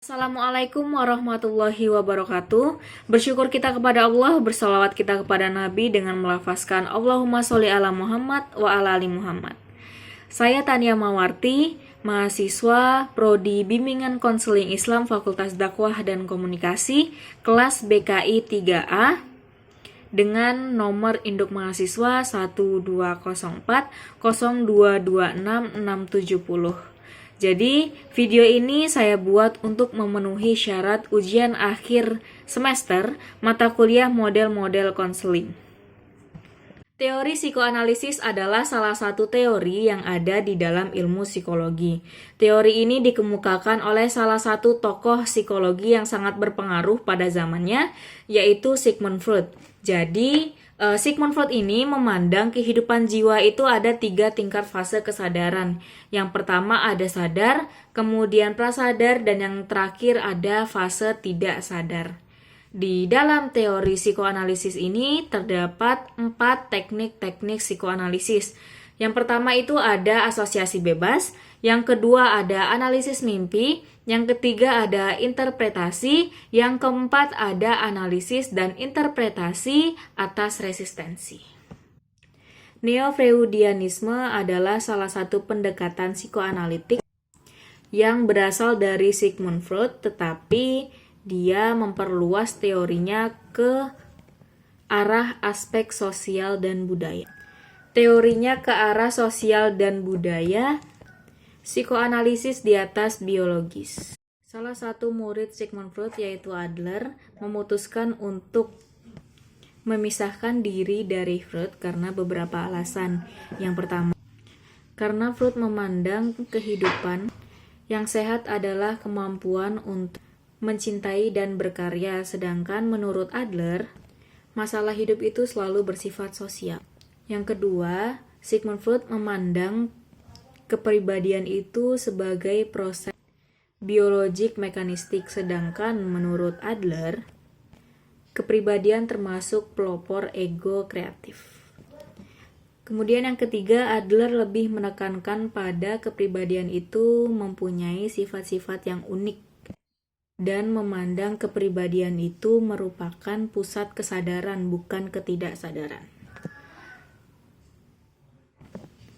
Assalamualaikum warahmatullahi wabarakatuh. Bersyukur kita kepada Allah, bersalawat kita kepada Nabi dengan melafazkan Allahumma sholli ala Muhammad wa ala ali Muhammad. Saya Tania Mawarti, mahasiswa Prodi Bimbingan Konseling Islam Fakultas Dakwah dan Komunikasi, kelas BKI 3A, dengan nomor induk mahasiswa 1204 0226 670. Jadi, video ini saya buat untuk memenuhi syarat ujian akhir semester mata kuliah model-model konseling. Teori psikoanalisis adalah salah satu teori yang ada di dalam ilmu psikologi. Teori ini dikemukakan oleh salah satu tokoh psikologi yang sangat berpengaruh pada zamannya, yaitu Sigmund Freud. Jadi, Sigmund Freud ini memandang kehidupan jiwa itu ada 3 tingkat fase kesadaran. Yang pertama ada sadar, kemudian prasadar, dan yang terakhir ada fase tidak sadar. Di dalam teori psikoanalisis ini terdapat 4 teknik-teknik psikoanalisis. Yang pertama itu ada asosiasi bebas, yang kedua ada analisis mimpi, yang ketiga ada interpretasi, yang keempat ada analisis dan interpretasi atas resistensi. Neo-Freudianisme adalah salah satu pendekatan psikoanalitik yang berasal dari Sigmund Freud, tetapi dia memperluas teorinya ke arah aspek sosial dan budaya. Teorinya ke arah sosial dan budaya, psikoanalisis di atas biologis. Salah satu murid Sigmund Freud yaitu Adler memutuskan untuk memisahkan diri dari Freud karena beberapa alasan. Yang pertama, karena Freud memandang kehidupan yang sehat adalah kemampuan untuk mencintai dan berkarya, sedangkan menurut Adler, masalah hidup itu selalu bersifat sosial. Yang kedua, Sigmund Freud memandang kepribadian itu sebagai proses biologik mekanistik, sedangkan menurut Adler, kepribadian termasuk pelopor ego kreatif. Kemudian yang ketiga, Adler lebih menekankan pada kepribadian itu mempunyai sifat-sifat yang unik dan memandang kepribadian itu merupakan pusat kesadaran, bukan ketidaksadaran.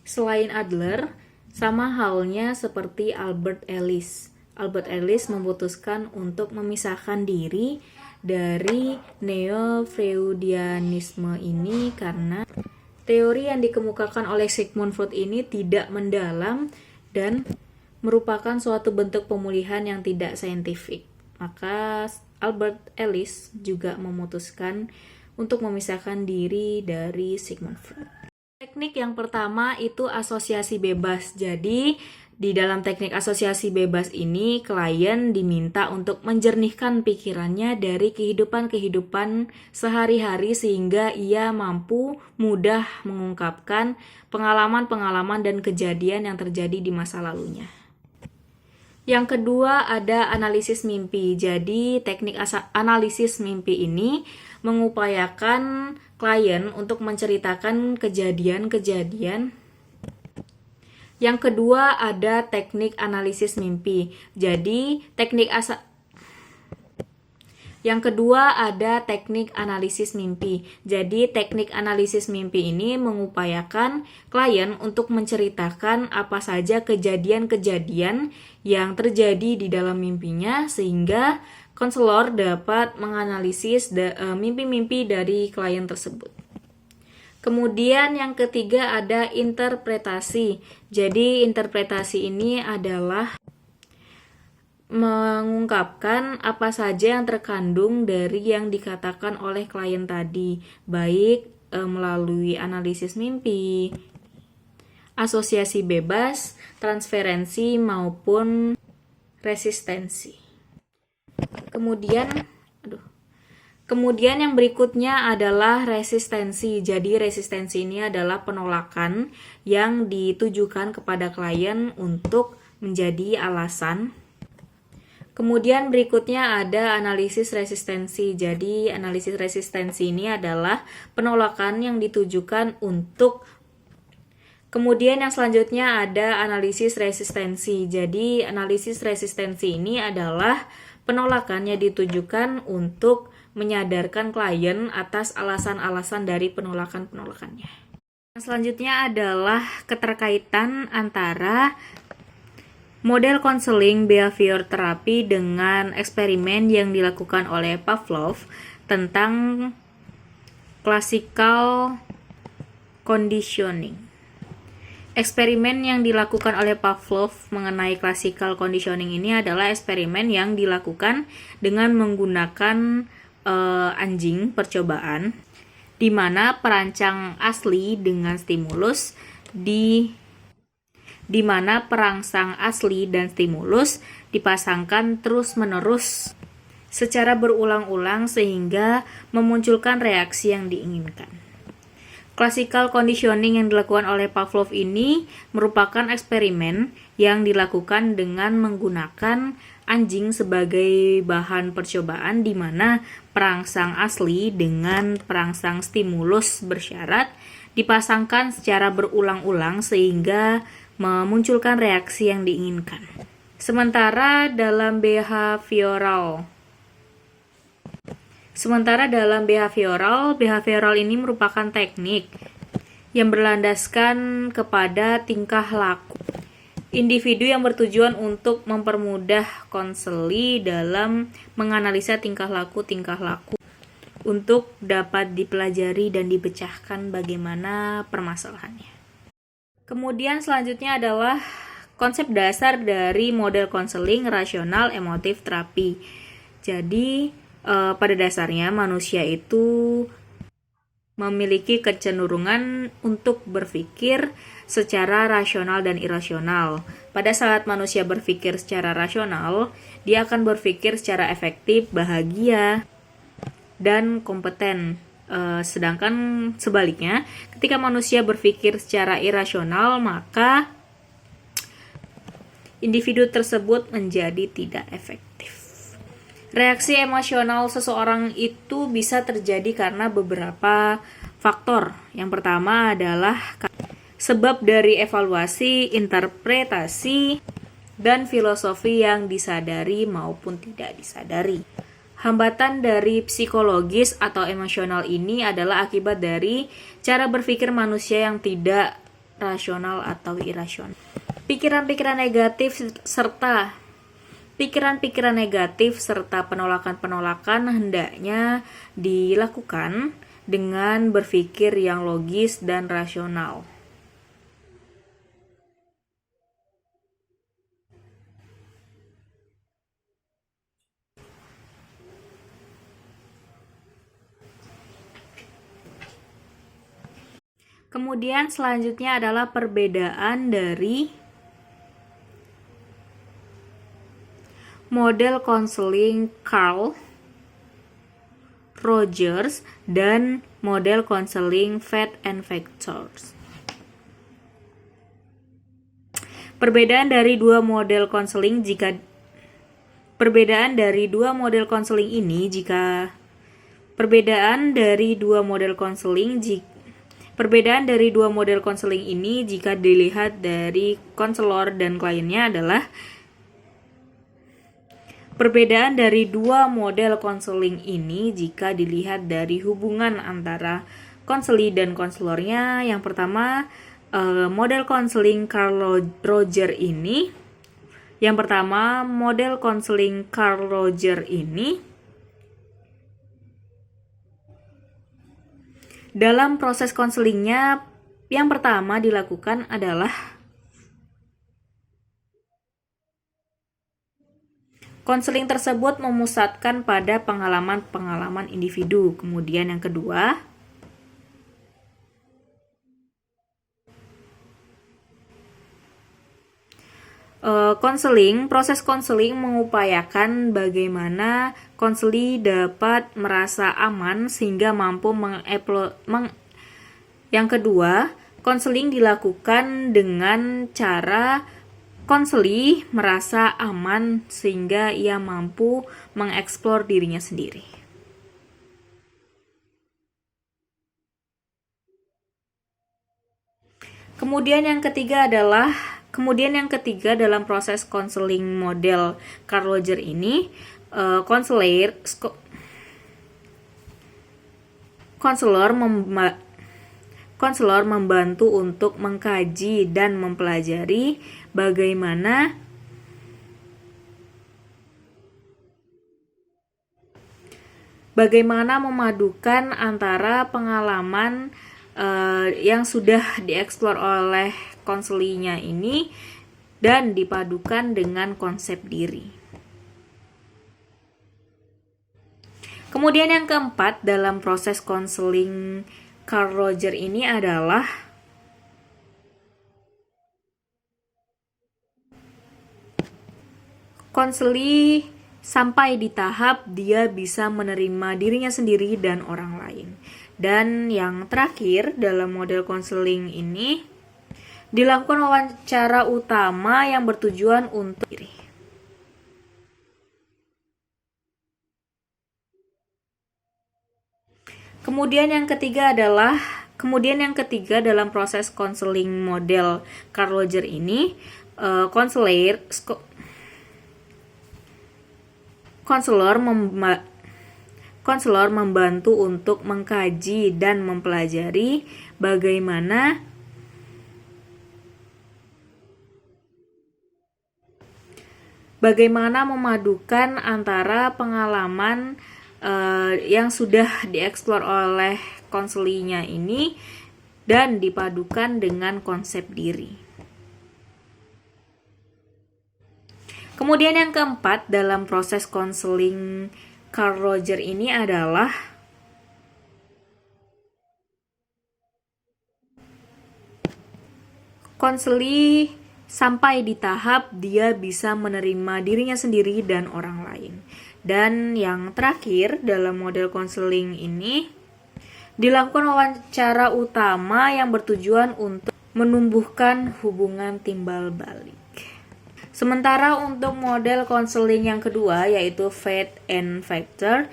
Selain Adler, sama halnya seperti Albert Ellis. Albert Ellis memutuskan untuk memisahkan diri dari neo-freudianisme ini karena teori yang dikemukakan oleh Sigmund Freud ini tidak mendalam dan merupakan suatu bentuk pemulihan yang tidak saintifik. Maka Albert Ellis juga memutuskan untuk memisahkan diri dari Sigmund Freud. Teknik yang pertama itu asosiasi bebas. Jadi, di dalam teknik asosiasi bebas ini, klien diminta untuk menjernihkan pikirannya dari kehidupan-kehidupan sehari-hari sehingga ia mampu mudah mengungkapkan pengalaman-pengalaman dan kejadian yang terjadi di masa lalunya. Yang kedua ada analisis mimpi. Jadi, teknik analisis mimpi ini mengupayakan klien untuk menceritakan kejadian-kejadian. Yang kedua ada teknik analisis mimpi. Jadi, Yang kedua ada teknik analisis mimpi. Jadi, teknik analisis mimpi ini mengupayakan klien untuk menceritakan apa saja kejadian-kejadian yang terjadi di dalam mimpinya sehingga konselor dapat menganalisis mimpi-mimpi dari klien tersebut. Kemudian yang ketiga ada interpretasi. Jadi, interpretasi ini adalah mengungkapkan apa saja yang terkandung dari yang dikatakan oleh klien tadi, baik melalui analisis mimpi, asosiasi bebas, transferensi maupun resistensi. Kemudian yang berikutnya adalah resistensi. Jadi resistensi ini adalah penolakan yang ditujukan kepada klien untuk menjadi alasan. Kemudian berikutnya ada analisis resistensi. Jadi analisis resistensi ini adalah penolakan yang ditujukan untuk Kemudian yang selanjutnya ada analisis resistensi. Jadi analisis resistensi ini adalah penolakan yang ditujukan untuk menyadarkan klien atas alasan-alasan dari penolakannya. Yang selanjutnya adalah keterkaitan antara model konseling behavior therapy dengan eksperimen yang dilakukan oleh Pavlov tentang classical conditioning. Eksperimen yang dilakukan oleh Pavlov mengenai classical conditioning ini adalah eksperimen yang dilakukan dengan menggunakan anjing percobaan, di mana perancang asli dengan stimulus di mana perangsang asli dan stimulus dipasangkan terus-menerus secara berulang-ulang sehingga memunculkan reaksi yang diinginkan. Classical conditioning yang dilakukan oleh Pavlov ini merupakan eksperimen yang dilakukan dengan menggunakan anjing sebagai bahan percobaan, di mana perangsang asli dengan perangsang stimulus bersyarat dipasangkan secara berulang-ulang sehingga memunculkan reaksi yang diinginkan. Sementara dalam behavioral ini merupakan teknik yang berlandaskan kepada tingkah laku individu yang bertujuan untuk mempermudah konseli dalam menganalisa tingkah laku untuk dapat dipelajari dan dipecahkan bagaimana permasalahannya. Kemudian selanjutnya adalah konsep dasar dari model konseling rasional emotif terapi. Jadi pada dasarnya manusia itu memiliki kecenderungan untuk berpikir secara rasional dan irasional. Pada saat manusia berpikir secara rasional, dia akan berpikir secara efektif, bahagia, dan kompeten. Sedangkan sebaliknya, ketika manusia berpikir secara irasional, maka individu tersebut menjadi tidak efektif. Reaksi emosional seseorang itu bisa terjadi karena beberapa faktor. Yang pertama adalah sebab dari evaluasi, interpretasi, dan filosofi yang disadari maupun tidak disadari. Hambatan dari psikologis atau emosional ini adalah akibat dari cara berpikir manusia yang tidak rasional atau irasional. Pikiran-pikiran negatif serta penolakan-penolakan hendaknya dilakukan dengan berpikir yang logis dan rasional. Kemudian selanjutnya adalah perbedaan dari model konseling Carl Rogers dan model konseling Fate and Factors. Perbedaan dari dua model konseling ini jika dilihat dari konselor dan kliennya adalah perbedaan dari dua model konseling ini jika dilihat dari hubungan antara konseli dan konselornya. Yang pertama, model konseling Carl Roger ini dalam proses konselingnya yang pertama dilakukan adalah konseling tersebut memusatkan pada pengalaman-pengalaman individu. Kemudian yang kedua, proses konseling mengupayakan bagaimana konseli dapat merasa aman sehingga mampu Yang kedua, konseling dilakukan dengan cara konseli merasa aman sehingga ia mampu mengeksplor dirinya sendiri. Kemudian yang ketiga dalam proses konseling model Carl Rogers ini, konselor membantu untuk mengkaji dan mempelajari bagaimana memadukan antara pengalaman yang sudah dieksplor oleh konselinya ini dan dipadukan dengan konsep diri. Kemudian yang keempat dalam proses konseling Carl Rogers ini adalah konseli sampai di tahap dia bisa menerima dirinya sendiri dan orang lain. Dan yang terakhir dalam model konseling ini dilakukan wawancara utama yang bertujuan untuk diri. Kemudian yang ketiga dalam proses konseling model Carl Rogers ini, konselor membantu untuk mengkaji dan mempelajari bagaimana memadukan antara pengalaman yang sudah dieksplor oleh konselinya ini dan dipadukan dengan konsep diri. Kemudian yang keempat dalam proses konseling Carl Rogers ini adalah konseli sampai di tahap dia bisa menerima dirinya sendiri dan orang lain. Dan yang terakhir dalam model konseling ini dilakukan wawancara utama yang bertujuan untuk menumbuhkan hubungan timbal balik. Sementara untuk model konseling yang kedua yaitu Faith and Factor,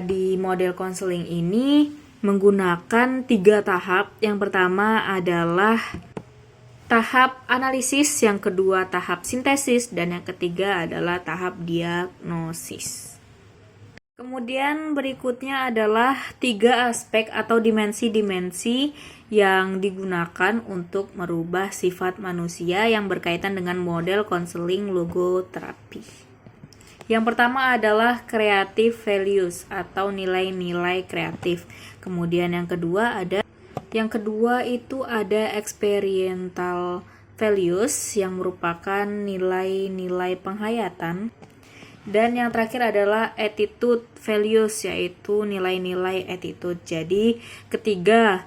di model konseling ini menggunakan 3 tahap. Yang pertama adalah tahap analisis, yang kedua tahap sintesis, dan yang ketiga adalah tahap diagnosis. Kemudian berikutnya adalah 3 aspek atau dimensi-dimensi yang digunakan untuk merubah sifat manusia yang berkaitan dengan model konseling logoterapi. Yang pertama adalah creative values atau nilai-nilai kreatif. Kemudian yang kedua itu ada experiential values yang merupakan nilai-nilai penghayatan. Dan yang terakhir adalah attitude values, yaitu nilai-nilai attitude. Jadi ketiga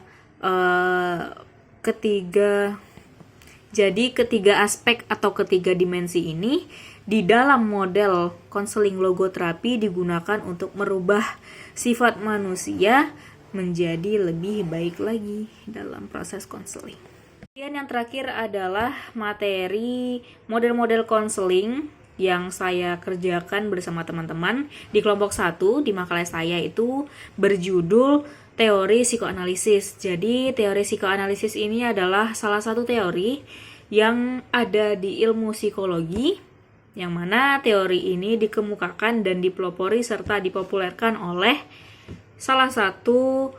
aspek atau ketiga dimensi ini di dalam model konseling logoterapi digunakan untuk merubah sifat manusia menjadi lebih baik lagi dalam proses konseling. Kemudian yang terakhir adalah materi model-model konseling yang saya kerjakan bersama teman-teman di kelompok 1 di makalah saya itu berjudul teori psikoanalisis. Jadi teori psikoanalisis ini adalah salah satu teori yang ada di ilmu psikologi, yang mana teori ini dikemukakan dan dipelopori serta dipopulerkan oleh salah satu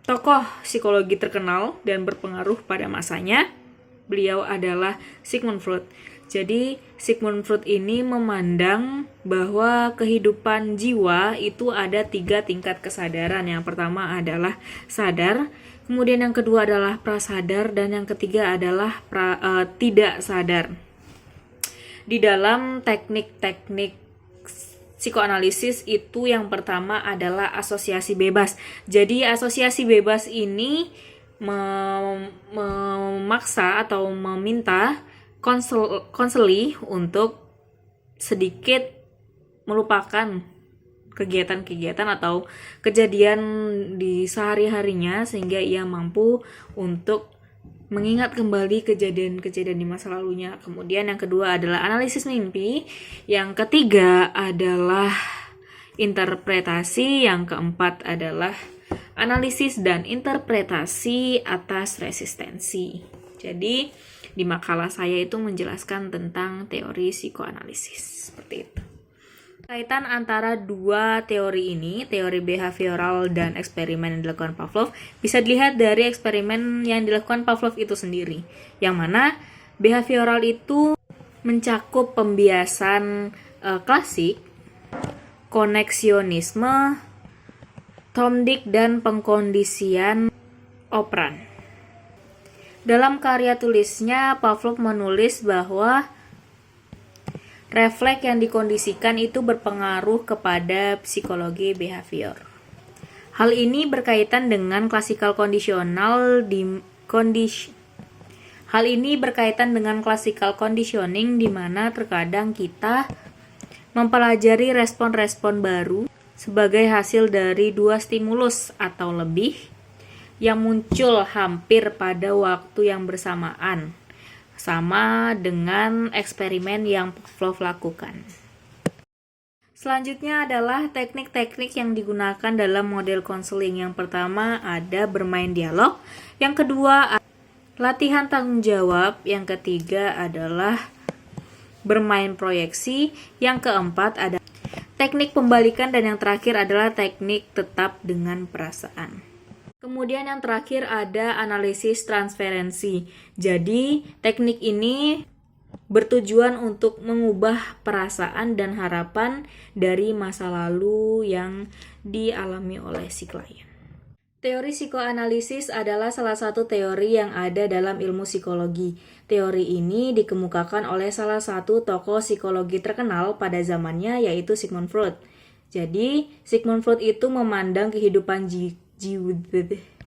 tokoh psikologi terkenal dan berpengaruh pada masanya. Beliau adalah Sigmund Freud. Jadi Sigmund Freud ini memandang bahwa kehidupan jiwa itu ada 3 tingkat kesadaran. Yang pertama adalah sadar, kemudian yang kedua adalah prasadar, dan yang ketiga adalah tidak sadar. Di dalam teknik-teknik psikoanalisis itu yang pertama adalah asosiasi bebas. Jadi asosiasi bebas ini memaksa atau meminta konseli untuk sedikit melupakan kegiatan-kegiatan atau kejadian di sehari-harinya sehingga ia mampu untuk mengingat kembali kejadian-kejadian di masa lalunya. Kemudian yang kedua adalah analisis mimpi, yang ketiga adalah interpretasi, yang keempat adalah analisis dan interpretasi atas resistensi. Jadi, di makalah saya itu menjelaskan tentang teori psikoanalisis. Seperti itu. Kaitan antara dua teori ini, teori behavioral dan eksperimen yang dilakukan Pavlov, bisa dilihat dari eksperimen yang dilakukan Pavlov itu sendiri. Yang mana behavioral itu mencakup pembiasan klasik, koneksionisme, Thomdik, dan pengkondisian operan. Dalam karya tulisnya, Pavlov menulis bahwa refleks yang dikondisikan itu berpengaruh kepada psikologi behavior. Hal ini berkaitan dengan klasikal conditioning di mana terkadang kita mempelajari respon-respon baru sebagai hasil dari dua stimulus atau lebih yang muncul hampir pada waktu yang bersamaan, sama dengan eksperimen yang Pavlov lakukan. Selanjutnya adalah teknik-teknik yang digunakan dalam model konseling. Yang pertama ada bermain dialog, yang kedua latihan tanggung jawab, yang ketiga adalah bermain proyeksi, yang keempat ada teknik pembalikan, dan yang terakhir adalah teknik tetap dengan perasaan. Kemudian yang terakhir ada analisis transferensi. Jadi teknik ini bertujuan untuk mengubah perasaan dan harapan dari masa lalu yang dialami oleh si klien. Teori psikoanalisis adalah salah satu teori yang ada dalam ilmu psikologi. Teori ini dikemukakan oleh salah satu tokoh psikologi terkenal pada zamannya, yaitu Sigmund Freud. Jadi, Sigmund Freud itu memandang kehidupan